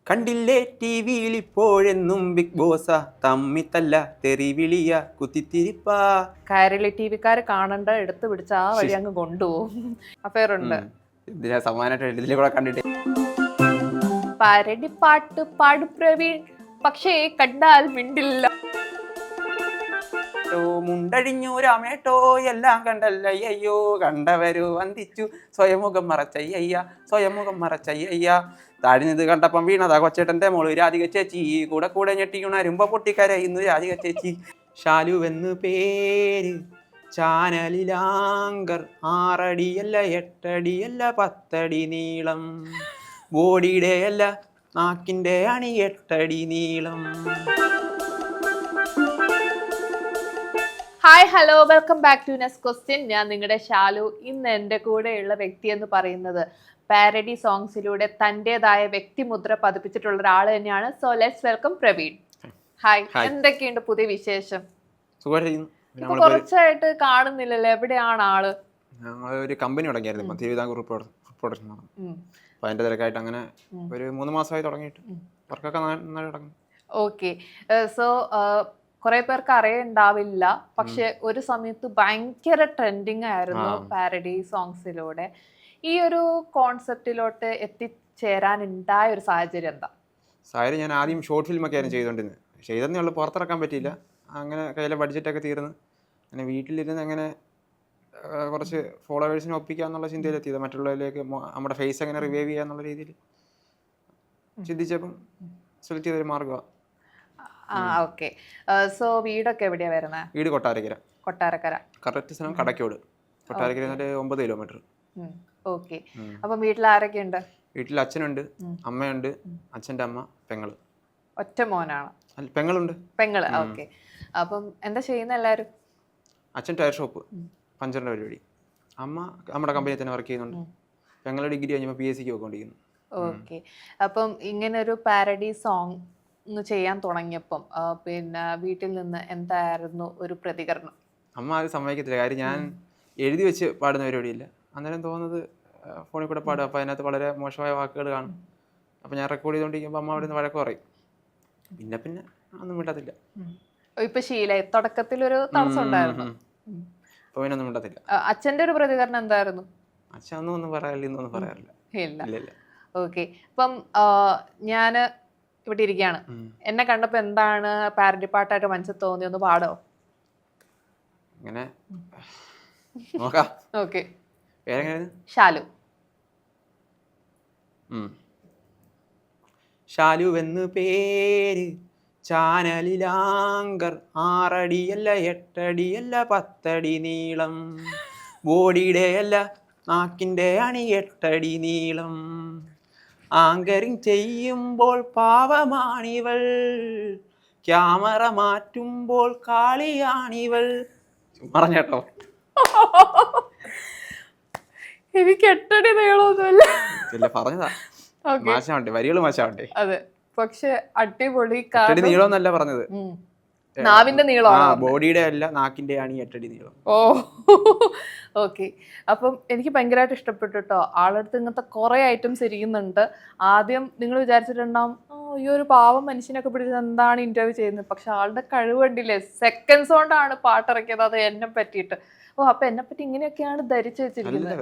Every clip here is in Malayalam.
കണ്ടില്ലേ ടി വിയിൽ ഇപ്പോഴെന്നും ബിഗ് ബോസ തമ്മിത്തല്ല തെറിവിളിയ കുത്തിത്തിരിപ്പാ. കയറിലെ ടി വിക്കാർ കാണണ്ട എടുത്ത് പിടിച്ച് ആ വഴി അങ്ങ് കൊണ്ടുപോകും. അഫയറുണ്ട്. ഇതിനെ സമാനമായിട്ട് ഇതിലെ കൂടെ കണ്ടിട്ട് പാരഡി പാട്ട് പാടു പ്രവീൺ, പക്ഷേ കണ്ടാൽ മിണ്ടില്ല. മുണ്ടഴിഞ്ഞു രാമേട്ടോ എല്ലാം കണ്ടല്ലയ്യോ, കണ്ടവരു വന്ദിച്ചു സ്വയമുഖം മറച്ചയ്യ, സ്വയമുഖം മറച്ചയ്യ. താഴ്ന്നത് കണ്ടപ്പം വീണതാ കൊച്ചേട്ടന്റെ മോള് രാധിക ചേച്ചി, കൂടെ കൂടെ ഞെട്ടിയുണരുമ്പോ പൊട്ടിക്കരയുന്നു രാധിക ചേച്ചി. ഷാലുവെന്ന് പേര് ചാനലിലാങ്കർ, 6 അടിയല്ല 8 അടിയല്ല 10 അടി നീളം, ബോഡിയുടെ അല്ല നാക്കിന്റെ അണി 8 അടി നീളം. Hi hello, welcome back to next question. ഞാൻ നിങ്ങളുടെ ഷാലു. ഇന്ന് എൻ്റെ കൂടെയുള്ള വ്യക്തി എന്ന് പറയുന്നത് പാരഡി സോങ്സിലൂടെ തൻ്റെതായ വ്യക്തിമുദ്ര പതിപ്പിച്ചിട്ടുള്ള ഒരാൾ തന്നെയാണ്. So let's welcome Praveen. Hi, എന്തൊക്കെയുണ്ട് പുതിയ വിശേഷം? ഇപ്പൊ കുറച്ചായിട്ട് കാണുന്നില്ലല്ലോ, എവിടെയാണ് ആള്? ഞങ്ങൾ ഒരു കമ്പനി തുടങ്ങിയായിരുന്നു, തിരുവിതാംകൂർ പ്രൊഡക്ഷൻ. അപ്പൊ അതിന്റെ തിരക്കായിട്ട് അങ്ങനെ ഒരു 3 മാസമായി തുടങ്ങിയിട്ട് വർക്കൊക്കെ നന്നായി തുടങ്ങി. ഓക്കെ, സോ കുറെ പേർക്ക് അറിയണ്ടാവില്ല, പക്ഷെ ഒരു സമയത്ത് ഭയങ്കര ട്രെൻഡിങ് ആയിരുന്നു പാരഡി സോങ്സിലൂടെ. ഈ ഒരു കോൺസെപ്റ്റിലോട്ട് എത്തിച്ചേരാൻ ഉണ്ടായ ഒരു സാഹചര്യം എന്താ? സാഹചര്യം, ഞാൻ ആദ്യം ഷോർട്ട് ഫിലിം ഒക്കെ ആയിരുന്നു ചെയ്തോണ്ടിരുന്നത്. ചെയ്തെന്നേ ഉള്ളൂ, പുറത്തിറക്കാൻ പറ്റിയില്ല. അങ്ങനെ കയ്യിലെ ബഡ്ജറ്റൊക്കെ തീർന്ന് അങ്ങനെ വീട്ടിലിരുന്ന് അങ്ങനെ കുറച്ച് ഫോളോവേഴ്സിനെ ഒപ്പിക്കാന്നുള്ള ചിന്തയിലെത്തിയത്. മറ്റുള്ളവരിലേക്ക് നമ്മുടെ ഫേസ് എങ്ങനെ റിവൈവ് ചെയ്യാന്നുള്ള രീതിയിൽ ചിന്തിച്ചപ്പം സെലക്ട് ചെയ്തൊരു മാർഗമാണ്. ഓക്കെ, സോ വീടൊക്കെ എവിടെയാ വരുന്നത്? വീട് കൊട്ടാരക്കര. കൊട്ടാരക്കര കറക്റ്റ് സ്ഥലം കടക്കോട്. കൊട്ടാരക്കര 9 കിലോമീറ്റർ. ഓക്കെ, അപ്പം വീട്ടിൽ ആരൊക്കെ ഉണ്ട്? വീട്ടിൽ അച്ഛനുണ്ട്, അമ്മയുണ്ട്, അച്ഛൻ്റെ അമ്മ, പെങ്ങള്. ഒറ്റ മോനാണ്? പെങ്ങളുണ്ട്. പെങ്ങള്. ഓക്കെ, അപ്പം എന്താ ചെയ്യുന്ന എല്ലാരും? അച്ഛൻ ടയർ ഷോപ്പ്, പഞ്ചറിന്റെ പരിപാടി. അമ്മ നമ്മുടെ കമ്പനിയിൽ തന്നെ വർക്ക് ചെയ്യുന്നുണ്ട്. പെങ്ങള് ഡിഗ്രി കഴിഞ്ഞപ്പോൾ PSCക്ക് പോയിക്കൊണ്ടിരിക്കുന്നു. ഓക്കെ, അപ്പം ഇങ്ങനെ ഒരു പാരഡി സോങ് ചെയ്യാൻ തുടങ്ങിയപ്പം പിന്നെ വീട്ടിൽ നിന്ന് എന്തായിരുന്നു ഒരു പ്രതികരണം? അമ്മ അത് സമ്മതിക്കത്തില്ല. കാര്യം ഞാൻ എഴുതി വെച്ച് പാടുന്ന പരിപാടിയില്ല. അന്നേരം തോന്നുന്നത് ഫോണിൽ കൂടെ പാടുക. അപ്പോൾ അതിനകത്ത് വളരെ മോശമായ വാക്കുകൾ കാണും. അപ്പോൾ ഞാൻ റെക്കോർഡ് ചെയ്തുകൊണ്ടിരിക്കുമ്പോൾ അമ്മ അവിടെ നിന്ന് വഴക്ക് പറയും. പിന്നെ ഒന്നും മിണ്ടത്തില്ല. ഇപ്പൊ ശീലായി. തുടക്കത്തിലൊരു തടസ്സം ഉണ്ടായിരുന്നു, അപ്പോൾ പിന്നെ ഒന്നും മിണ്ടത്തില്ല. അച്ഛൻ്റെ ഒരു പ്രതികരണം എന്തായിരുന്നു? അച്ഛൻ ഒന്നും പറയാറില്ല, ഇന്നൊന്നും പറയാറില്ല. ഇല്ല. ഓക്കെ, ഇപ്പം ഞാന് ഇവിടെ ഇരിക്കുകയാണ്. എന്നെ കണ്ടപ്പോ എന്താണ് പാരഡി പാട്ടായിട്ട് മനസ്സിൽ തോന്നി? ഒന്ന് പാടോ? അങ്ങനെ നോക്കാം. ഓക്കെ, പേരെങ്ങനെയായിരുന്നു? ഷാലു. ഷാലുവെന്ന് പേര് ചാനലിലാങ്കർ, 6 അടിയല്ല 8 അടിയല്ല 10 അടി നീളം, ബോഡിയുടെ അല്ല നാക്കിന്റെ അണി 8 അടി നീളം. ആങ്കറിങ് ചെയ്യുമ്പോൾ പാവമാണിവൾ, ക്യാമറ മാറ്റുമ്പോൾ കാളിയാണിവൾ. പറഞ്ഞേട്ടോ, എനിക്ക് 8 അടി നീളമൊന്നുമല്ല. പറഞ്ഞതാ. മാച്ചാവട്ടെ, വരികൾ മാച്ചാവട്ടെ. അതെ, പക്ഷെ അടിപൊളി. നീളമെന്നല്ല പറഞ്ഞത്, നാവിന്റെ നീളം. ബോഡിയുടെ അല്ല നാക്കിന്റെ ആണ് 8 അടി നീളം. ഓ, ഓക്കെ. അപ്പം എനിക്ക് ഭയങ്കരമായിട്ട് ഇഷ്ടപ്പെട്ടു കേട്ടോ. ആളടുത്ത് ഇങ്ങനത്തെ കുറെ ഐറ്റംസ് ഇരിക്കുന്നുണ്ട്. ആദ്യം നിങ്ങൾ വിചാരിച്ചിട്ടുണ്ടാവും, ഈ ഒരു പാവം മനുഷ്യനൊക്കെ പിടിച്ചത് എന്താണ് ഇന്റർവ്യൂ ചെയ്യുന്നത്. പക്ഷെ ആളുടെ കഴിവ് കണ്ടില്ലേ, സെക്കൻഡ്സ് കൊണ്ടാണ് പാട്ടിറക്കിയത്, അത് എന്നെ പറ്റിയിട്ട്. ഓ, അപ്പൊ എന്നെ പറ്റി ഇങ്ങനെയൊക്കെയാണ് ധരിച്ചു വെച്ചിരിക്കുന്നത്.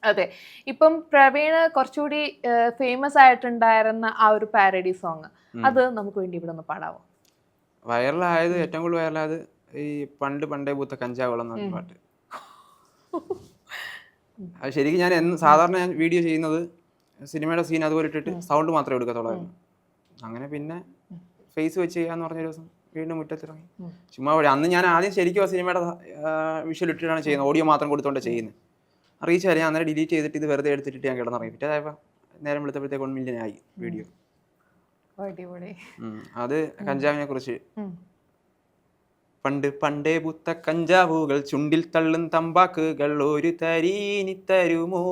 അതെ, ഇപ്പം പ്രവീണ് കുറച്ചുകൂടി ഫേമസ് ആയിട്ടുണ്ടായിരുന്ന ആ ഒരു പാരഡി സോങ്, അത് നമുക്ക് വേണ്ടി ഇവിടെ ഒന്ന് പാടാവോ? വൈറലായത്, ഏറ്റവും കൂടുതൽ വൈറലായത് ഈ പണ്ടേ പൂത്ത കഞ്ചാവളം എന്ന പാട്ട്. അത് ശരിക്കും ഞാൻ സാധാരണ ഞാൻ വീഡിയോ ചെയ്യുന്നത് സിനിമയുടെ സീൻ അതുപോലെ ഇട്ടിട്ട് സൗണ്ട് മാത്രമേ എടുക്കത്തുള്ളായിരുന്നു. അങ്ങനെ പിന്നെ ഫേസ് വെച്ച് ചെയ്യാന്ന് പറഞ്ഞ ദിവസം വീണ്ടും മുറ്റത്തിറങ്ങി ചുമ്മാ വഴി. അന്ന് ഞാൻ ആദ്യം ശരിക്കും ആ സിനിമയുടെ വിഷ്വൽ ഇട്ടിട്ടാണ് ചെയ്യുന്നത്, ഓഡിയോ മാത്രം കൊടുത്തോണ്ട് ചെയ്യുന്നത്. അറിയിച്ചു ഞാൻ അന്നേരം ഡിലീറ്റ് ചെയ്തിട്ട് ഇത് വെറുതെ എടുത്തിട്ട് ഞാൻ കിടന്നിറങ്ങി. പിറ്റേതായപ്പോൾ നേരം വിളിച്ചപ്പോഴത്തേക്ക് 1 മില്യൺ ആയി വീഡിയോ. അത് കഞ്ചാവിനെ കുറിച്ച്. പണ്ടേ പുത്ത കഞ്ചാവുകൾ, ചുണ്ടിൽ തള്ളും തമ്പാക്കുകൾ, ഒരു തരീനി തരുമോ,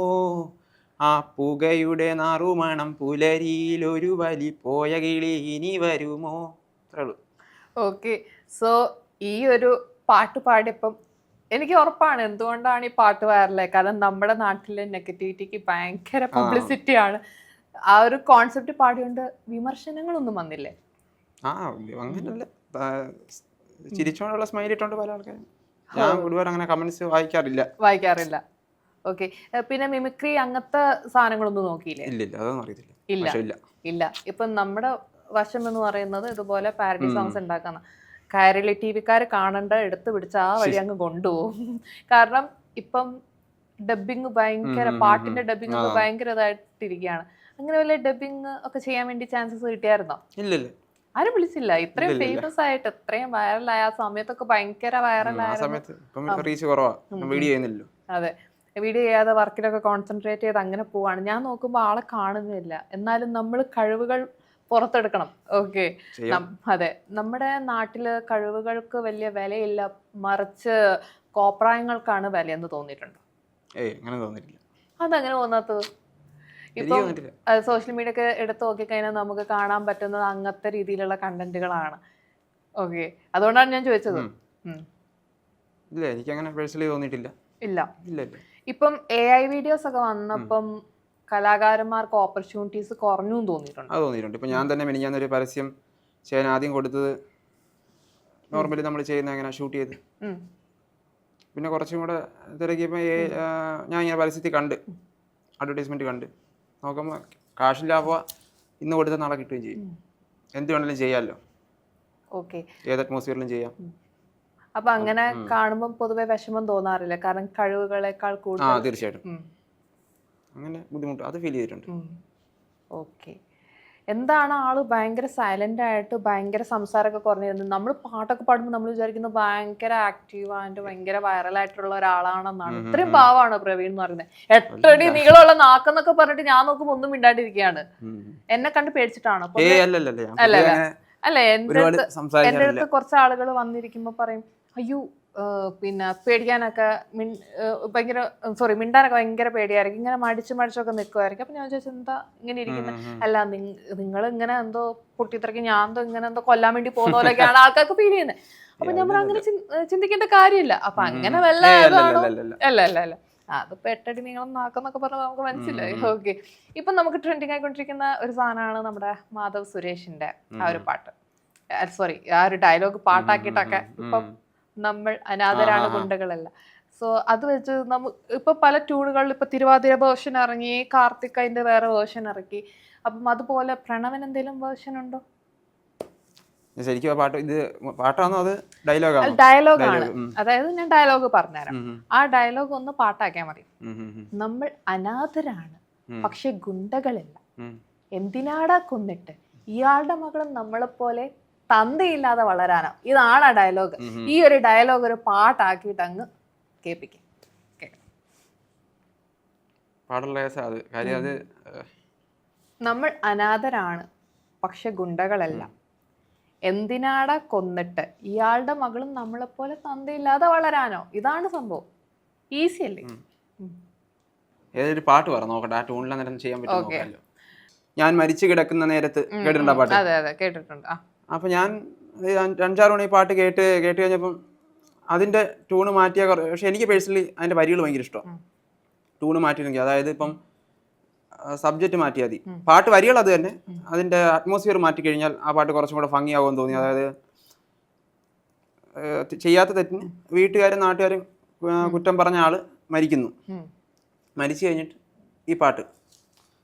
ആ പുകയുടെ നാറുമണം, പുലരിയിൽ ഒരു വലി പോയ കിളി ഇനി വരുമോ. അത്രേ ഉള്ളൂ. ഓക്കെ, സോ ഈ ഒരു പാട്ട് പാടിയപ്പം എനിക്ക് ഉറപ്പാണ് എന്തുകൊണ്ടാണ് ഈ പാട്ട് വൈറലായത്. കാരണം നമ്മുടെ നാട്ടിലെ നെഗറ്റിവിറ്റിക്ക് ഭയങ്കര പബ്ലിസിറ്റിയാണ്. ആ ഒരു കോൺസെപ്റ്റ് പാടിയോണ്ട് വിമർശനങ്ങളൊന്നും വന്നില്ലേ? അങ്ങനല്ല, ചിരിച്ചോണ്ടുള്ള സ്മൈൽ ഇട്ടോണ്ട് പല ആൾക്കാരും. ഞാൻ ഒരുപാട് അങ്ങനെ കമന്റ്സ് വായിക്കാറില്ല. ഓക്കെ. പിന്നെ മിമിക്രി അങ്ങനത്തെ സാധനങ്ങളൊന്നും നോക്കിയില്ലേ? ഇല്ല, അതൊന്നും അറിയത്തില്ല. ഇല്ല. ഇപ്പം നമ്മുടെ വശം എന്ന് പറയുന്നത് ഇതുപോലെ പാരഡി സോങ്സ് ഉണ്ടാക്കുന്ന കൈരളി ടിവിക്കാർ കാണേണ്ട എടുത്ത് പിടിച്ച് ആ വഴി അങ്ങ് കൊണ്ടുപോകും. കാരണം ഇപ്പം ഡബിങ് ഭയങ്കര, പാട്ടിന്റെ ഡബിങ് ഒക്കെ ഭയങ്കര ഇതായിട്ടിരിക്കുകയാണ്. അങ്ങനെ വല്ല ഡബിങ് ഒക്കെ ചെയ്യാൻ വേണ്ടി ചാൻസസ് കിട്ടിയായിരുന്നോ? ഇല്ല, ആരും വിളിച്ചില്ല. ഇത്രയും ഫേമസ് ആയിട്ട് ഇത്രയും വൈറലായ ആ സമയത്തൊക്കെ ഭയങ്കര വൈറലായിരുന്നു. അതെ, വീഡിയോ ചെയ്യാതെ വർക്കിലൊക്കെ കോൺസെൻട്രേറ്റ് ചെയ്ത് അങ്ങനെ പോവാണ്. ഞാൻ നോക്കുമ്പോൾ ആളെ കാണുന്നില്ല. എന്നാലും നമ്മൾ കഴിവുകൾ പുറത്തെടുക്കണം. ഓക്കെ, അതെ. നമ്മുടെ നാട്ടില് കഴിവുകൾക്ക് വലിയ വിലയില്ല, മറിച്ച് കോപ്രായങ്ങൾക്കാണ് വിലയെന്ന് തോന്നിയിട്ടുണ്ടോ? അതങ്ങനെ തോന്നാത്തത്? ഇപ്പം സോഷ്യൽ മീഡിയ ഒക്കെ എടുത്ത് നോക്കിക്കഴിഞ്ഞാൽ നമുക്ക് കാണാൻ പറ്റുന്നത് അങ്ങനത്തെ രീതിയിലുള്ള കണ്ടന്റുകളാണ്. ഓക്കെ, അതുകൊണ്ടാണ് ഞാൻ ചോദിച്ചത്. ഇല്ല. ഇപ്പം AI വീഡിയോസ് ഒക്കെ വന്നപ്പം കലാകാരന്മാർക്ക് ഓപ്പർച്യൂണിറ്റീസ് കുറഞ്ഞു തോന്നിയിട്ടുണ്ട്. ഇപ്പൊ ഞാൻ തന്നെ മിനിഞ്ഞാന്നൊരു പരസ്യം ചെയ്യാൻ ആദ്യം കൊടുത്തത് നോർമലി നമ്മൾ ചെയ്യുന്ന അങ്ങനെ ഷൂട്ട് ചെയ്ത്, പിന്നെ കുറച്ചും കൂടെ തിരക്കിയപ്പോൾ ഞാൻ ഇങ്ങനെ പരസ്യത്തിൽ കണ്ട്, അഡ്വർടൈസ്മെന്റ് കണ്ട് നോക്കുമ്പോൾ കാശിൻ ലാഭ ഇന്ന് കൊടുത്ത നാളെ കിട്ടുകയും ചെയ്യും. എന്ത് വേണമെങ്കിലും ചെയ്യാമല്ലോ. ഓക്കെ, ഏത് അറ്റ്മോസ്ഫിയറിലും ചെയ്യാം. അപ്പൊ അങ്ങനെ കാണുമ്പോൾ പൊതുവെ വിഷമം തോന്നാറില്ല? കാരണം കഴിവുകളെക്കാൾ കൂടുതൽ. തീർച്ചയായിട്ടും അങ്ങനെ ബുദ്ധിമുട്ട് അത് ഫീൽ ചെയ്തിട്ടുണ്ട്. ഓക്കെ. എന്താണ് ആള് ഭയങ്കര സൈലന്റ് ആയിട്ട് ഭയങ്കര സംസാരമൊക്കെ കുറഞ്ഞിരുന്നത്? നമ്മൾ പാട്ടൊക്കെ പാടുമ്പോൾ നമ്മൾ വിചാരിക്കുന്നത് ഭയങ്കര ആക്റ്റീവ് ആൻഡ് ഭയങ്കര വൈറലായിട്ടുള്ള ഒരാളാണെന്നാണ്. ഇത്രയും പാവാണ് പ്രവീൺ എന്ന് പറയുന്നത്. 8 അടി നീളമുള്ള നാക്കെന്നൊക്കെ പറഞ്ഞിട്ട് ഞാൻ നോക്കുമ്പോൾ ഒന്നും മിണ്ടാണ്ടിരിക്കുകയാണ്. എന്നെ കണ്ട് പേടിച്ചിട്ടാണോ? അല്ല, എൻ്റെ അടുത്ത് കുറച്ച് ആളുകൾ വന്നിരിക്കുമ്പോ പറയും, അയ്യോ പിന്നെ പേടിക്കാനൊക്കെ ഭയങ്കര മിണ്ടാനൊക്കെ ഭയങ്കര പേടിയായിരിക്കും, ഇങ്ങനെ മടിച്ചൊക്കെ നിൽക്കുമായിരിക്കും. അപ്പൊ ഞാൻ ചോദിച്ചത് എന്താ ഇങ്ങനെ ഇരിക്കുന്നത്? അല്ല, നിങ്ങൾ ഇങ്ങനെ എന്തോ പൊട്ടിത്തിറക്കി ഞാൻ എന്തോ ഇങ്ങനെ എന്തോ കൊല്ലാൻ വേണ്ടി പോകുന്ന പോലെയൊക്കെയാണ് ആൾക്കാർക്ക് ഫീൽ ചെയ്യുന്നത്. അപ്പൊ നമ്മൾ അങ്ങനെ ചിന്തിക്കേണ്ട കാര്യമില്ല. അപ്പൊ അങ്ങനെ വല്ല ഇതാണോ? അല്ല, അതിപ്പോ 8 അടി നീളം നാക്കെന്നൊക്കെ പറഞ്ഞാൽ നമുക്ക് മനസ്സിലായി. ഓക്കെ. ഇപ്പൊ നമുക്ക് ട്രെൻഡിങ് ആയിക്കൊണ്ടിരിക്കുന്ന ഒരു സാധനമാണ് നമ്മുടെ മാധവ് സുരേഷിന്റെ ആ ഒരു പാട്ട്, ആ ഒരു ഡയലോഗ് പാട്ടാക്കിയിട്ടൊക്കെ ഇപ്പം നമ്മൾ അനാഥരാണ് ഗുണ്ടകളല്ല. സോ അത് വെച്ച് ഇപ്പൊ പല ട്യൂണുകളിൽ ഇപ്പൊ തിരുവാതിര വേർഷൻ ഇറങ്ങി, കാർത്തിക് അതിന്റെ വേറെ വേർഷൻ ഇറക്കി. അപ്പം അതുപോലെ പ്രണവൻ എന്തെങ്കിലും വേർഷൻ ഉണ്ടോ? ഡയലോഗാണ്. അതായത് ഞാൻ ഡയലോഗ് പറഞ്ഞുതരാം. ആ ഡയലോഗ് ഒന്ന് പാട്ടാക്കിയാൽ മതി. നമ്മൾ അനാഥരാണ് പക്ഷെ ഗുണ്ടകളല്ല, എന്തിനാടാ കൊന്നിട്ട് ഇയാളുടെ മകളും നമ്മളെപ്പോലെ തന്തയില്ലാതെ വളരാനോ. ഇതാണ് ആ ഡയലോഗ്. ഈ ഒരു ഡയലോഗ് ഒരു പാട്ടാക്കിയിട്ട് അങ്ങ് കേൾപ്പിക്കും. നമ്മൾ അനാഥരാണ് പക്ഷെ ഗുണ്ടകളല്ല, എന്തിനാടാ കൊന്നിട്ട് ഇയാളുടെ മകളും നമ്മളെപ്പോലെ തന്തയില്ലാതെ വളരാനോ. ഇതാണ് സംഭവം. ഈസി അല്ലേ? ഏതൊരു പാട്ട് പറ നോക്കട്ടെ, ആ ട്യൂണിൽ ചെയ്യാൻ പറ്റും. ഞാൻ മരിച്ചു കിടക്കുന്ന നേരത്ത് കേട്ടിട്ടുണ്ടോ പാട്ട്? അതെ, കേട്ടിട്ടുണ്ട്. അപ്പം ഞാൻ 5-6 മണി പാട്ട് കേട്ട് കഴിഞ്ഞപ്പം അതിൻ്റെ ട്യൂണ് മാറ്റിയ, പക്ഷെ എനിക്ക് പേഴ്സണലി അതിൻ്റെ വരികൾ ഭയങ്കര ഇഷ്ടമാണ്. ട്യൂണ് മാറ്റിയിരുന്നെങ്കിൽ, അതായത് ഇപ്പം സബ്ജക്റ്റ് മാറ്റിയാൽ മതി, പാട്ട് വരികൾ അത് തന്നെ, അതിൻ്റെ അറ്റ്മോസ്ഫിയർ മാറ്റി കഴിഞ്ഞാൽ ആ പാട്ട് കുറച്ചും കൂടെ ഭംഗിയാവുമെന്ന് തോന്നി. അതായത് ചെയ്യാത്ത തെറ്റിന് വീട്ടുകാരും നാട്ടുകാരും കുറ്റം പറഞ്ഞ ആള് മരിക്കുന്നു, മരിച്ചു കഴിഞ്ഞിട്ട് ഈ പാട്ട്,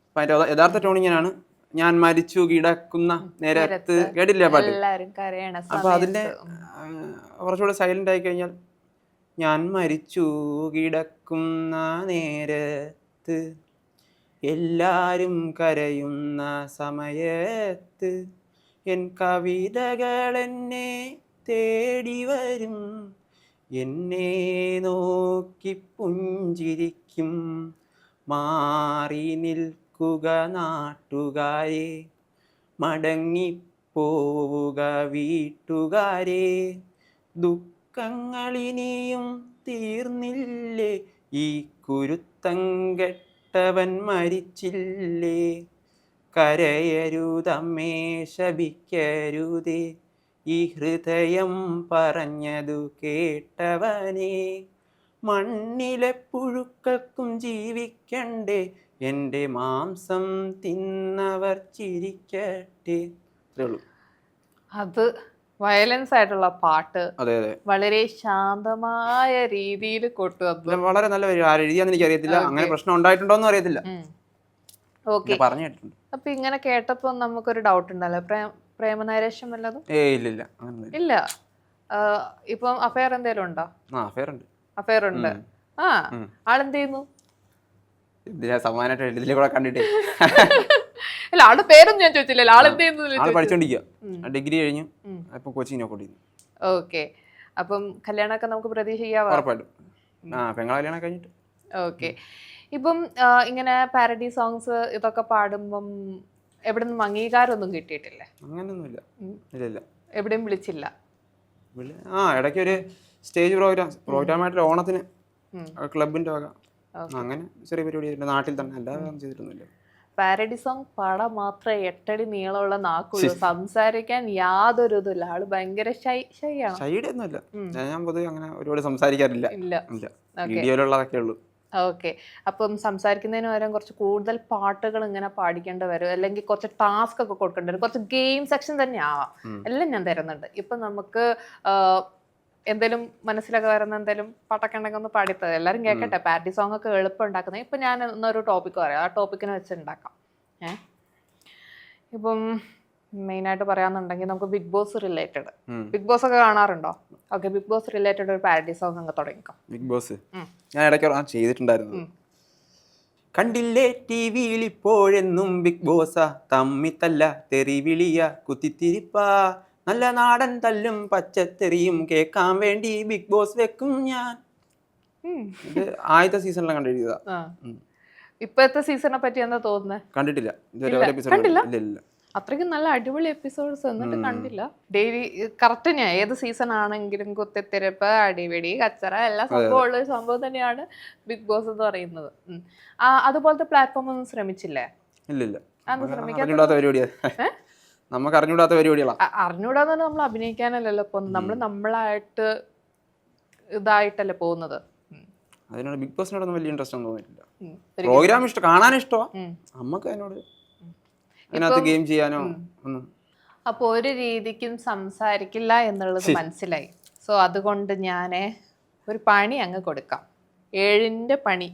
അപ്പം അതിൻ്റെ യഥാർത്ഥ ട്യൂണിങ്ങനാണ് ഞാൻ മരിച്ചു കിടക്കുന്ന നേരത്ത്. കേട്ടില്ല പാട്ട്? അപ്പൊ അതിന്റെ കുറച്ചുകൂടെ സൈലന്റ് ആയി കഴിഞ്ഞാൽ, ഞാൻ മരിച്ചു കിടക്കുന്ന നേരത്ത് എല്ലാരും കരയുന്ന സമയത്ത് എൻ കവിതകൾ എന്നെ തേടി വരും, എന്നെ നോക്കി പുഞ്ചിരിക്കും, മാറി നിൽക്കുക നാട്ടുകാരെ, മടങ്ങിപ്പോവുക വീട്ടുകാരെ, ദുഃഖങ്ങളിനിയും തീർന്നില്ലേ, ഈ കുരുത്തങ്കെട്ടവൻ മരിച്ചില്ലേ, കരയരുതമ്മേ ശപിക്കരുതേ, ഈ ഹൃദയം പറഞ്ഞതു കേട്ടവനേ, മണ്ണിലെ പുഴുക്കൾക്കും ജീവിക്കണ്ടേ, എൻ്റെ മാംസം തിന്നവർ ചിരിക്കട്ടെ. ഇത്രേ ഉള്ളൂ. അത് വയലൻസ് ആയിട്ടുള്ള പാട്ട് അതെ അതെ, വളരെ ശാന്തമായ രീതിയിൽ കൊണ്ടുവന്നു. വളരെ നല്ല വരി. ആരെഴുതിയാന്ന് എനിക്ക് അറിയത്തില്ല, അങ്ങനെ പ്രശ്നം ഉണ്ടായിട്ടുണ്ടോന്നും അറിയത്തില്ല, ഓക്കെ. പറഞ്ഞു കേട്ടിട്ടുണ്ട്. അപ്പൊ ഇങ്ങനെ കേട്ടപ്പോ നമുക്കൊരു ഡൗട്ട് ഉണ്ടല്ലോ, പ്രേമനൈരാശ്യം വല്ലതും? ഇല്ല അങ്ങനൊന്നും ഇല്ല. ഇപ്പം അഫയർ എന്തേലും ഉണ്ടോ? അഫയർ ഉണ്ട്. അഫയർ ഉണ്ട്. ആ, ആളെന്ത് ചെയ്യുന്നു? സമാനമായിട്ട് ഇതിലെ കൂടെ കണ്ടിട്ടേ. അല്ല, ആളുടെ പേരൊന്നും ഞാൻ ചോദിച്ചില്ലല്ലോ, ആളെന്ത് ചെയ്യുന്നു? ആള് പഠിച്ചോണ്ടിരിക്കുക, ഡിഗ്രി കഴിഞ്ഞു, ഇപ്പൊ കോച്ചിങ് നോക്കിക്കൊണ്ടിരിക്കുന്നു. ഓക്കെ. അപ്പം കല്യാണമൊക്കെ നമുക്ക് പ്രതീക്ഷിക്കാവോ? ഉറപ്പായിട്ടും. പെങ്ങളെ കല്യാണം കഴിഞ്ഞിട്ട്. ഓക്കെ. ഇപ്പം ഇങ്ങനെ പാരഡി സോങ്സ് ഇതൊക്കെ പാടുമ്പം എവിടെ നിന്നും അംഗീകാരമൊന്നും കിട്ടിയിട്ടില്ലേ? അങ്ങനൊന്നുമില്ല. ഇല്ല, എവിടെയും വിളിച്ചില്ല? ഇടയ്ക്ക് ഒരു സ്റ്റേജ് പ്രോഗ്രാമായിട്ട് ഓണത്തിന് ക്ലബിന്റെ വക അങ്ങനെ ചെറിയ പരിപാടി നാട്ടിൽ തന്നെ, അല്ലാതെ ചെയ്തിട്ടൊന്നുമില്ല. പാരഡി സോങ് പാടാൻ മാത്രമേ 8 അടി നീളമുള്ള നാക്കുള്ളൂ, സംസാരിക്കാൻ യാതൊരു ഇതുമില്ല. ആള് ഭയങ്കര ഷൈയാണ്. ഷൈയുടെ ഒന്നുമില്ല, ഞാൻ പൊതുവെ അങ്ങനെ ഒരുപാട് സംസാരിക്കാറില്ല. ഇല്ല. വീഡിയോയിലുള്ളതൊക്കെ ഉള്ളൂ. ഓക്കെ. അപ്പം സംസാരിക്കുന്നതിന് പകരം കുറച്ച് കൂടുതൽ പാട്ടുകൾ ഇങ്ങനെ പാടിക്കേണ്ടി വരും, അല്ലെങ്കിൽ കുറച്ച് ടാസ്ക് ഒക്കെ കൊടുക്കേണ്ടി വരും, കുറച്ച് ഗെയിം സെക്ഷൻ തന്നെ ആവാം. എല്ലാം ഞാൻ തരുന്നുണ്ട്. ഇപ്പൊ നമുക്ക് എന്തെങ്കിലും മനസ്സിലൊക്കെ വരുന്ന എന്തെങ്കിലും പാട്ടൊക്കെ ഉണ്ടെങ്കിൽ ഒന്ന് പാടിത്തത്, എല്ലാവരും കേൾക്കട്ടെ. പാരഡി സോങ് ഒക്കെ എളുപ്പം ഉണ്ടാക്കുന്നത്. ഇപ്പം ഞാൻ ഇന്നൊരു ടോപ്പിക്ക് പറയാം, ആ ടോപ്പിക്കിനെ വെച്ച് ഉണ്ടാക്കാം. ഇപ്പം മെയിനായിട്ട് പറയാന്നുണ്ടെങ്കിൽ നമുക്ക് big boss related, big boss ഒക്കെ കാണാറുണ്ടോ? ഓക്കെ, ബിഗ് ബോസ് റിലേറ്റഡ് ഒരു പാരഡി സോങ് അങ്ങ് തുടങ്ങിക്കോ. ബിഗ് ബോസ് ഞാൻ ഇടയ്ക്ക് ചെയ്തിട്ടുണ്ടായിരുന്നു. കണ്ടില്ലേ ടിവിയിൽ ഇപ്പോഴെന്നും ബിഗ് ബോസാ, തമ്മിത്തല്ല തെറിവിളിയ കുത്തിത്തിരിപ്പാ, നല്ല നാടൻ തല്ലും പച്ചത്തെറിയും കേൾക്കാൻ വേണ്ടി ബിഗ് ബോസ് വെക്കും ഞാൻ. ഇത് ആദ്യത്തെ സീസണിലാണ് കണ്ടെഴുതിയതാ. ഇപ്പോഴത്തെ സീസണിനെ പറ്റി എന്താ തോന്നുന്നത്? കണ്ടിട്ടില്ല. അത്രയ്ക്കും നല്ല അടിപൊളി എപ്പിസോഡ്സ് എന്നിട്ട് കണ്ടില്ല. ഡെയിലി കറക്റ്റ് ഞാൻ ഏത് സീസൺ ആണെങ്കിലും കുത്തിത്തിരിപ്പ്, അടിപിടി, കച്ചറ എല്ലാ സംഭവം ഉള്ള ഒരു സംഭവം തന്നെയാണ് ബിഗ് ബോസ് എന്ന് പറയുന്നത്. അതുപോലത്തെ പ്ലാറ്റ്ഫോം ഒന്നും ശ്രമിച്ചില്ലേ? ഇല്ല, ശ്രമിക്കാത്ത നമുക്ക് അറിഞ്ഞൂടാത്ത പരിപാടികളാണ്. അറിഞ്ഞൂടാന്ന് പറഞ്ഞാൽ നമ്മൾ അഭിനയിക്കാനല്ലല്ലോ പോകുന്നത്, നമ്മൾ നമ്മളായിട്ട് ഇതായിട്ടല്ലേ പോകുന്നത്. അതിനോട് ബിഗ് ബോസിനോടൊന്നും വലിയ ഇൻട്രസ്റ്റ് ഒന്നും തോന്നിയിട്ടില്ല. പ്രോഗ്രാം ഇഷ്ടം, കാണാൻ ഇഷ്ടമാണ്, നമുക്ക് അതിനോട് അതിനകത്ത് ഗെയിം ചെയ്യാനോ ഒന്നും. അപ്പൊ ഒരു രീതിക്കും സംസാരിക്കില്ല എന്നുള്ളത് മനസ്സിലായി. സോ അതുകൊണ്ട് ഞാൻ ഒരു പണി അങ്ങ് കൊടുക്കാം, 7ന്റെ പണി.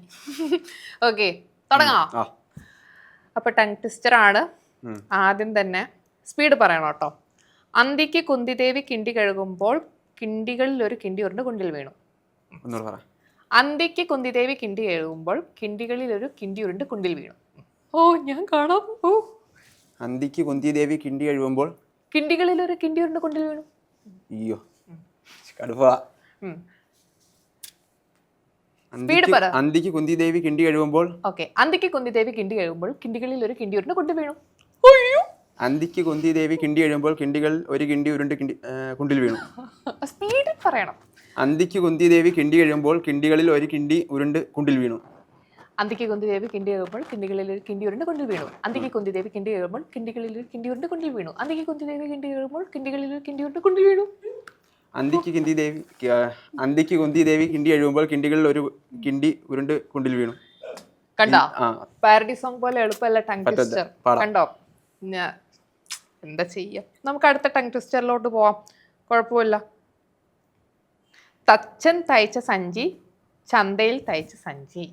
ഓക്കെ, തുടങ്ങാം. അപ്പൊ ടങ് ട്വിസ്റ്റർ ആണ്. ആദ്യം തന്നെ സ്പീഡ് പറയണം കേട്ടോ. അന്തിക്ക് കുന്തിദേവി കിണ്ടി കഴുകുമ്പോൾ കിണ്ടികളിൽ ഒരു കിണ്ടി ഉരുണ്ട് കുണ്ടിൽ വീണു. അന്തിക്ക് കുന്തിദേവി കിണ്ടി കഴുകുമ്പോൾ കിണ്ടികളിൽ ഒരു കിണ്ടി ഉരുണ്ട് കുണ്ടിൽ വീണു. ഓ, ഞാൻ കാണാം. ഓ, അന്തിക്ക് കുന്തിദേവി കിണ്ടി കഴുകുമ്പോൾ കിണ്ടികളിൽ ഒരു കിണ്ടി ഉരുണ്ട് കുണ്ടിൽ വീണു. അയ്യോ, കടുപ്പാ. അന്തിക്ക് കുന്തിദേവി കിണ്ടി കഴുകുമ്പോൾ, ഓക്കെ, അന്തിക്ക് കുന്തിദേവി കിണ്ടി കഴുകുമ്പോൾ കിണ്ടികളിൽ ഒരു കിണ്ടി ഉരുണ്ട് കുണ്ടിൽ വീണു. അന്തിക്ക് കുന്തിദേവി കിണ്ടി കഴിയുമ്പോൾ കിണ്ടികൾ ഒരു കിണ്ടി ഉരുണ്ട് കുണ്ടിൽ വീണു. സ്പീഡിൽ പറയണം. അന്തിക്ക് കുന്തിദേവി കിണ്ടി കഴിയുമ്പോൾ കിണ്ടികളിൽ ഒരു കിണ്ടി ഉരുണ്ട് കുണ്ടിൽ വീണു. അന്തിക്ക് കുന്തിദേവി കിണ്ടി കഴിയുമ്പോൾ കിണ്ടികളിൽ ഒരു കിണ്ടി ഉരുണ്ട് കുണ്ടിൽ വീണു. അന്തിക്ക് കുന്തിദേവി കിണ്ടി കഴിയുമ്പോൾ കിണ്ടികളിൽ ഒരു കിണ്ടി ഉരുണ്ട് കുണ്ടിൽ വീണു. അന്തിക്ക് കുന്തിദേവി കിണ്ടി കഴിയുമ്പോൾ കിണ്ടികളിൽ ഒരു കിണ്ടി ഉരുണ്ട് കുണ്ടിൽ വീണു. അന്തിക്ക് കുന്തിദേവി കിണ്ടി കഴിയുമ്പോൾ കിണ്ടികളിൽ ഒരു കിണ്ടി ഉരുണ്ട് കുണ്ടിൽ വീണു. കണ്ടോ? പാരഡി സോങ് പോലെ എളുപ്പമല്ല ടങ് ട്വിസ്റ്റർ. കണ്ടോ? എന്താ ചെയ്യാം, നമുക്ക് അടുത്ത ടങ് ട്വിസ്റ്ററിലോട്ട് പോവാം. കുഴപ്പമില്ല. തച്ചൻ തയ്ച്ച സഞ്ചി, ചന്തയിൽ തയ്ച്ച സഞ്ചി.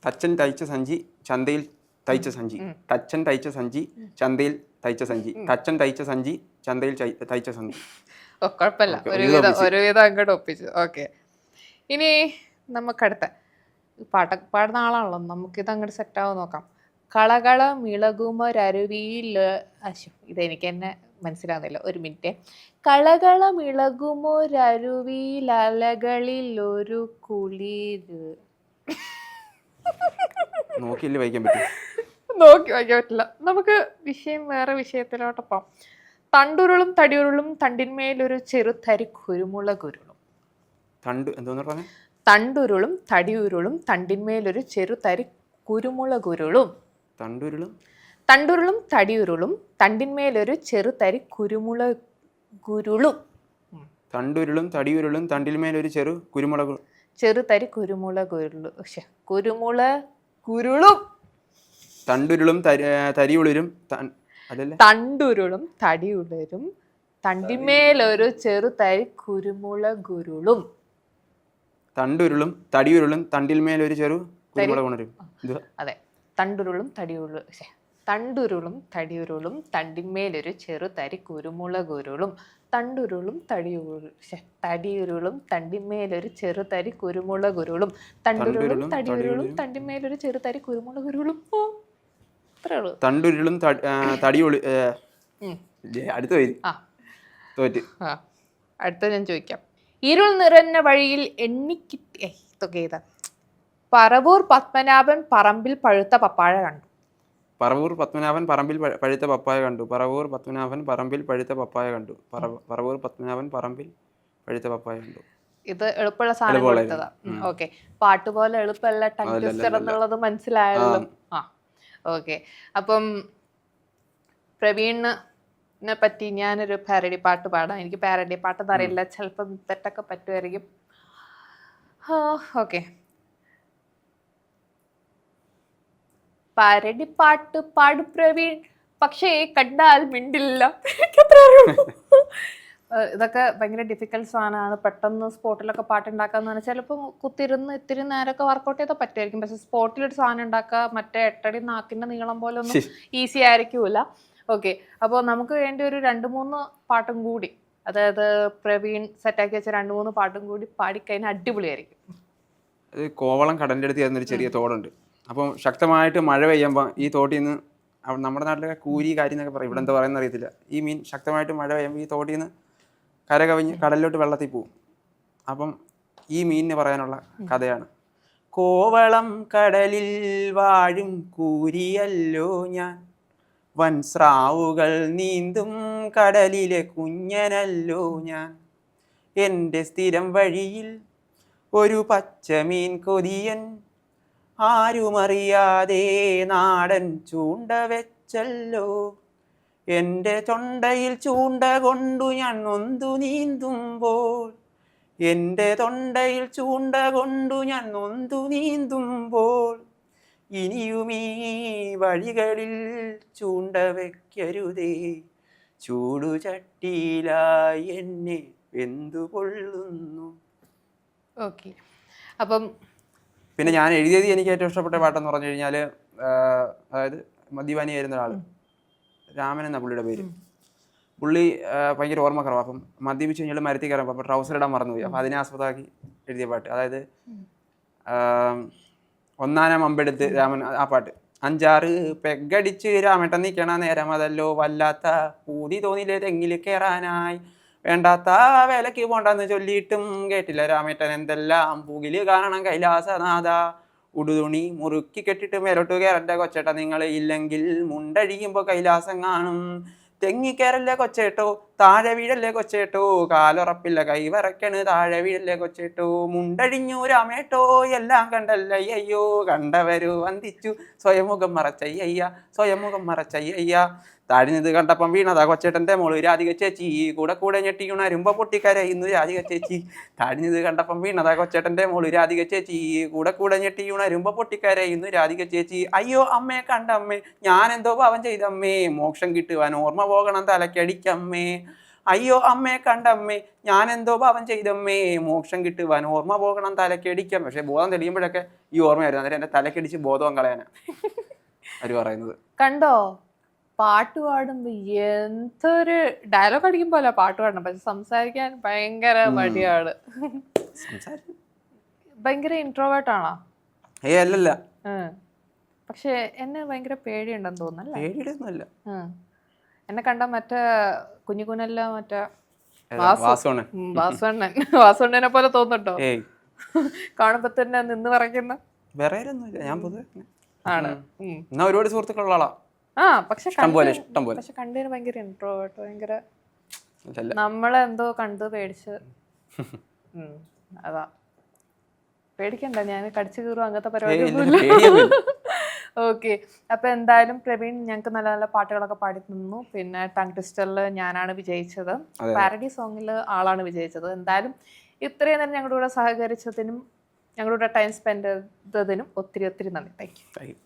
തച്ചൻ തയ്ച്ച സഞ്ചി, ചന്തയിൽ തയ്ച്ച സഞ്ചി. തച്ചൻ തയ്ച്ച സഞ്ചി, ചന്തയിൽ തയ്ച്ച സഞ്ചി. തച്ചൻ തയ്ച്ച സഞ്ചി, ചന്തയിൽ തയ്ച്ച സഞ്ചി. ഓ, കുഴപ്പമില്ല, ഒരുവിധം അങ്ങോട്ട് ഒപ്പിച്ചു. ഓക്കെ, ഇനി നമുക്കടുത്ത പാടുന്ന ആളാണല്ലോ, നമുക്കിത് അങ്ങോട്ട് സെറ്റാവും നോക്കാം. കളകള മിളകുമൊരരുവിയിൽ, ഇതെനിക്ക് തന്നെ മനസ്സിലാവുന്നില്ല, ഒരു മിനിറ്റ്. കളകള മിളകുമൊരരുവിയിൽ അലകളിൽ ഒരു കുളിര്. നോക്കി വായിക്കാൻ പറ്റില്ല. നമുക്ക് വേറെ വിഷയത്തിലോട്ട് പോവാം. തണ്ടുരുളും തടിയുരുളും തണ്ടിന്മേലൊരു ചെറുതരി കുരുമുളകുരുളും. തണ്ടുരുളും തടിയുരുളും തണ്ടിന്മേലൊരു ചെറുതരി കുരുമുളകുരുളും. തണ്ടുരുളും തടിയുരുളും തണ്ടിന്മേലൊരു ചെറുതരി കുരുമുളകുരുളും. തണ്ടുരുളും തടിയുരുളും തണ്ടിൽമേലൊരു ചെറു കുരുമുളക്. ചെറുതരി കുരുമുളക് ഉരുളു കുരുളും. തണ്ടുരുളും തരിയുളിരും അതല്ലേ? തണ്ടുരുളും തടിയുളരും തണ്ടിന്മേലൊരു ചെറുതരി കുരുമുളകുരുളും. തണ്ടുരുളും തടിയുരുളും തണ്ടിൽമേലൊരു ചെറു കുരുമുളക് ഉണരും. അതെ, തണ്ടുരുളും തടിയുരുളും തണ്ടിന്മേലൊരു ചെറുതരി കുരുമുളകുരുളും. തണ്ടുരുളും തടിയുരുളും തണ്ടിന്മേലൊരു ചെറുതരി കുരുമുളകുരുളും. തണ്ടുരുളും തടിയുരുളും തണ്ടിന്മേലൊരു ചെറുതരി കുരുമുളകുരുളും. അത്രേ ഉള്ളൂ. തണ്ടുരുളും തടിയുളി അടുത്ത പേര് തോറ്റ്. അടുത്ത ഞാൻ ചോദിക്കാം. ഇരുൾ നിറഞ്ഞ വഴിയിൽ എണ്ണിക്കിട്ടി ഇതൊക്കെ ഏതാ? പറവൂർ പത്മനാഭൻ പറമ്പിൽ പഴുത്ത പപ്പാഴ കണ്ടു. പറവൂർ പത്മനാഭൻ പറമ്പിൽ പഴുത്ത പപ്പായ കണ്ടു. പറവൂർ പത്മനാഭൻ പറമ്പിൽ പഴുത്ത പപ്പായ കണ്ടു. പറവൂർ പത്മനാഭൻ പറമ്പിൽ പഴുത്ത പപ്പായ കണ്ടു. ഇത് എളുപ്പമുള്ള സാധനം കൊടുത്തതാ. ഓക്കെ, പാട്ട് പോലെ എളുപ്പമല്ല, ടങ് ട്വിസ്റ്റർ എന്നുള്ളത് മനസ്സിലായല്ലോ. ആ ഓക്കെ. അപ്പം പ്രവീണിനെ പറ്റി ഞാനൊരു പാരഡി പാട്ട് പാടാം. എനിക്ക് പാരഡി പാട്ടെന്ന് അറിയില്ല, ചിലപ്പം തെറ്റൊക്കെ പറ്റുമായിരിക്കും. ഓക്കെ, പാരഡി പാട്ട് പാടും പ്രവീൺ, പക്ഷേ കണ്ടാൽ മിണ്ടില്ല. ഇതൊക്കെ ഭയങ്കര ഡിഫിക്കൽട്ട് സാധനമാണ്. പെട്ടെന്ന് സ്പോട്ടിലൊക്കെ പാട്ടുണ്ടാക്കാന്ന് പറഞ്ഞാൽ ചിലപ്പോൾ കുത്തിരുന്ന് ഇത്തിരി നേരമൊക്കെ വർക്കൗട്ട് ചെയ്താൽ പറ്റുമായിരിക്കും. പക്ഷെ സ്പോട്ടിലൊരു സാധനം ഉണ്ടാക്കുക മറ്റേ 8 അടി നാക്കിന്റെ നീളം പോലെ ഒന്നും ഈസി ആയിരിക്കൂല. ഓക്കെ, അപ്പോൾ നമുക്ക് വേണ്ടി ഒരു 2-3 പാട്ടും കൂടി, അതായത് പ്രവീൺ സെറ്റാക്കി വെച്ച 2-3 പാട്ടും കൂടി പാടിക്കഴിഞ്ഞാൽ അടിപൊളിയായിരിക്കും. അത് കോവളം കടലിൻ്റെ അടുത്ത് ചേർന്നൊരു ചെറിയ തോടുണ്ട്. അപ്പം ശക്തമായിട്ട് മഴ പെയ്യുമ്പോൾ ഈ തോട്ടിൽ നിന്ന്, നമ്മുടെ നാട്ടിലൊക്കെ കൂരി കാര്യം എന്നൊക്കെ പറയും, ഇവിടെ എന്താ പറയുന്നത് അറിയത്തില്ല, ഈ മീൻ ശക്തമായിട്ട് മഴ പെയ്യുമ്പോൾ ഈ തോട്ടിൽ നിന്ന് കര കവിഞ്ഞ് കടലിലോട്ട് വെള്ളത്തിൽ പോവും. അപ്പം ഈ മീനിന് പറയാനുള്ള കഥയാണ്. കോവളം കടലിൽ വാഴും കൂരിയല്ലോ ഞാൻ, വൻസ്രാവുകൾ നീന്തും കടലിലെ കുഞ്ഞനല്ലോ ഞാൻ, എൻ്റെ സ്ഥിരം വഴിയിൽ ഒരു പച്ചമീൻ കൊതിയൻ, ആരുമറിയാതെ നാടൻ ചൂണ്ട വെച്ചല്ലോ, എൻ്റെ തൊണ്ടയിൽ ചൂണ്ട കൊണ്ടു ഞാൻ നൊന്തു നീന്തുമ്പോൾ, എൻ്റെ തൊണ്ടയിൽ ചൂണ്ട കൊണ്ടു ഞാൻ നൊന്തു നീന്തുമ്പോൾ, ഇനിയും ഈ വഴികളിൽ ചൂണ്ട വെക്കരുതേ, ചൂടുചട്ടിയിലായി എന്നെ വെന്തു കൊള്ളുന്നു. ഓക്കെ, അപ്പം പിന്നെ ഞാൻ എഴുതിയത് എനിക്ക് ഏറ്റവും ഇഷ്ടപ്പെട്ട പാട്ടെന്ന് പറഞ്ഞു കഴിഞ്ഞാൽ, അതായത് മദ്യപാനിയായിരുന്ന ഒരാൾ, രാമൻ എന്ന പുള്ളിയുടെ പേര്. പുള്ളി ഭയങ്കര ഓർമ്മക്കുറവ്. അപ്പം മദ്യപിച്ച് കഴിഞ്ഞാൽ മരത്തിൽ കയറുമ്പോൾ അപ്പോൾ ട്രൗസർ ഇടാൻ മറന്നുപോയി. അപ്പോൾ അതിനെ ആസ്പദമാക്കി എഴുതിയ പാട്ട്, അതായത് ഒന്നാനം അമ്പെടുത്ത് രാമൻ, ആ പാട്ട്. 5-6 പെഗടിച്ച് രാമേട്ടൻ നിൽക്കണ നേരം അതല്ലോ വല്ലാത്ത പൂതി തോന്നില്ലേ തെങ്ങിൽ കയറാനായി, വേണ്ടാത്ത വേലയ്ക്ക് പോണ്ടെന്ന് ചൊല്ലിയിട്ടും കേട്ടില്ല രാമേട്ടൻ എന്തെല്ലാം പൂകില് കാണണം കൈലാസനാഥ, ഉടുതുണി മുറുക്കി കെട്ടിട്ട് മേലോട്ട് കയറന്റെ കൊച്ചേട്ട നിങ്ങൾ ഇല്ലെങ്കിൽ മുണ്ടഴിയുമ്പോൾ കൈലാസം കാണും, തെങ്ങിക്കയറല്ലേ കൊച്ചേട്ടോ താഴെ വീഴല്ലേ കൊച്ചേട്ടോ, കാലുറപ്പില്ല കൈവറക്കണ് താഴെ വീഴല്ലേ കൊച്ചേട്ടോ, മുണ്ടഴിഞ്ഞു രാമേട്ടോ എല്ലാം കണ്ടല്ലയ്യോ, കണ്ടവരു വന്ദിച്ചു സ്വയമുഖം മറച്ചയ്യ, താഴ്ന്നത് കണ്ടപ്പം വീണതാ കൊച്ചേട്ടൻ്റെ മോള് രാധിക ചേച്ചി, കൂടെ ഞെട്ടിയുണരുമ്പോ പൊട്ടിക്കരയുന്നു രാധിക ചേച്ചി, താഴ്ന്നത് കണ്ടപ്പം വീണതാ കൊച്ചേട്ടൻ്റെ മോള് രാധിക ചേച്ചി, കൂടെ ഞെട്ടിയുണരുമ്പോ പൊട്ടിക്കരയുന്നു രാധിക ചേച്ചി, അയ്യോ അമ്മേ കണ്ടമ്മേ ഞാനെന്തോ പാവം ചെയ്തമ്മേ, മോക്ഷം കിട്ടുവാൻ ഓർമ്മ പോകണം തലക്കടിക്കമ്മേ, അയ്യോ അമ്മേ കണ്ടമ്മേ ഞാനെന്തോ പാവം ചെയ്തമ്മേ, മോക്ഷം കിട്ടുവാൻ ഓർമ്മ പോകണം തലക്കടിക്കാം. പക്ഷെ ബോധം തെളിയുമ്പോഴൊക്കെ ഈ ഓർമ്മയായിരുന്നു, അന്നേരം എൻ്റെ തലക്കടിച്ച് ബോധം കളയാനാ അവര് പറയുന്നത്. കണ്ടോ, പാട്ട് പാടുമ്പോ എന്തൊരു ഡയലോഗ് അടിക്കുമ്പോല പാട്ട് പാടണം, പക്ഷെ സംസാരിക്കാൻ ഭയങ്കര മടിയാണ്. ഭയങ്കര ഇൻട്രോവേർട്ട് ആണോ? അല്ലല്ല, പക്ഷെ എന്നെ ഭയങ്കര പേടിയുണ്ടെന്ന് തോന്നുന്നല്ലേ? പേടിയൊന്നുമല്ല. എന്നെ കണ്ട മറ്റേ കുഞ്ഞുകുനല്ല മറ്റേ വാസുണ്ണനെ പോലെ തോന്നുന്നുണ്ടോ? കാണുമ്പോ തന്നെ നിന്ന് പറയുന്ന വേറെ ഞാൻ ആണ്. ഒരുപാട് സുഹൃത്തുക്കളുള്ള ആളാ. പക്ഷെ കണ്ടതിന് ഭയങ്കര ഇൻട്രോവേർട്ട്, ഭയങ്കര നമ്മളെന്തോ കണ്ട് പേടിച്ച്. അതാ പേടിക്കണ്ട, ഞാൻ കടിച്ചു കീറും അങ്ങനത്തെ പരിപാടി. ഓക്കെ. അപ്പോൾ എന്തായാലും പ്രവീൺ ഞങ്ങൾക്ക് നല്ല നല്ല പാട്ടുകളൊക്കെ പാടി തന്നു. പിന്നെ ടങ് ട്വിസ്റ്ററിൽ ഞാനാണ് വിജയിച്ചത്, പാരഡി സോങ്ങിൽ ആളാണ് വിജയിച്ചത്. എന്തായാലും ഇത്രയും നേരം ഞങ്ങളുടെ കൂടെ സഹകരിച്ചതിനും ഞങ്ങളുടെ ടൈം സ്പെൻഡ് ചെയ്തതിനും ഒത്തിരി ഒത്തിരി നന്ദി. Thank you.